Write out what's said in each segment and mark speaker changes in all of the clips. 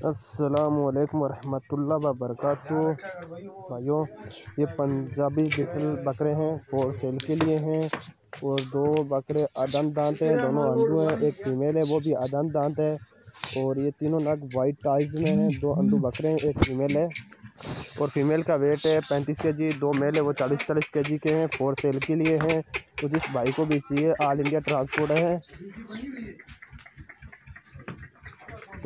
Speaker 1: अस्सलामुअलैकुम वरहमतुल्लाह वबरकातुहू। भाइयों, ये पंजाबी बीटल बकरे हैं, फॉर सेल के लिए हैं। और दो बकरे आदम दांत हैं, दोनों अंडू हैं। एक फीमेल है, वो भी आदम दांत है। और ये तीनों नग वाइट आइज में हैं। दो अंडू बकरे हैं, एक फीमेल है। और फीमेल का वेट है 35 kg। दो मेल है, वो 40 kg के हैं, फॉर सेल के लिए हैं। तो जिस भाई को भी चाहिए, ऑल इंडिया ट्रांसपोर्ट है।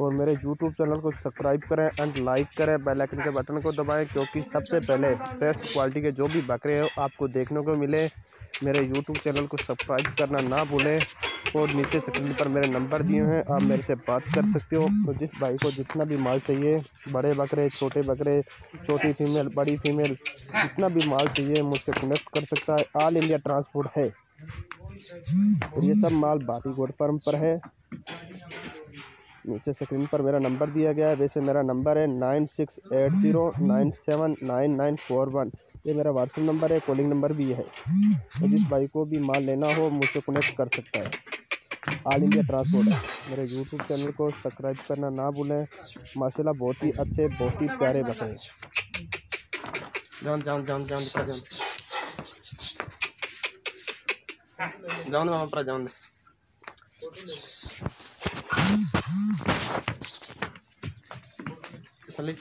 Speaker 1: और मेरे YouTube चैनल को सब्सक्राइब करें एंड लाइक करें, बेल आइकन के बटन को दबाएं, क्योंकि सबसे पहले बेस्ट क्वालिटी के जो भी बकरे हैं आपको देखने को मिले। मेरे YouTube चैनल को सब्सक्राइब करना ना भूलें। और नीचे स्क्रीन पर मेरे नंबर दिए हैं, आप मेरे से बात कर सकते हो। तो जिस भाई को जितना भी माल चाहिए, बड़े बकरे, छोटे बकरे, छोटी फीमेल, बड़ी फीमेल, जितना भी माल चाहिए मुझसे कनेक्ट कर सकता है। ऑल इंडिया ट्रांसपोर्ट है। और ये सब माल भाती गोट फार्म पर है। नीचे स्क्रीन पर मेरा नंबर दिया गया है। वैसे मेरा नंबर है 9680979941। ये मेरा व्हाट्सएप नंबर है, कॉलिंग नंबर भी है। तो जिस भाई को भी माल लेना हो मुझसे कनेक्ट कर सकता है। ऑल इंडिया ट्रांसपोर्ट है। मेरे यूट्यूब चैनल को सब्सक्राइब करना ना भूलें। माशाल्लाह बहुत ही अच्छे, बहुत ही प्यारे बकरे हैं।
Speaker 2: जान जान जान जान दिखा जान जान मामा पर जान दे इसलिए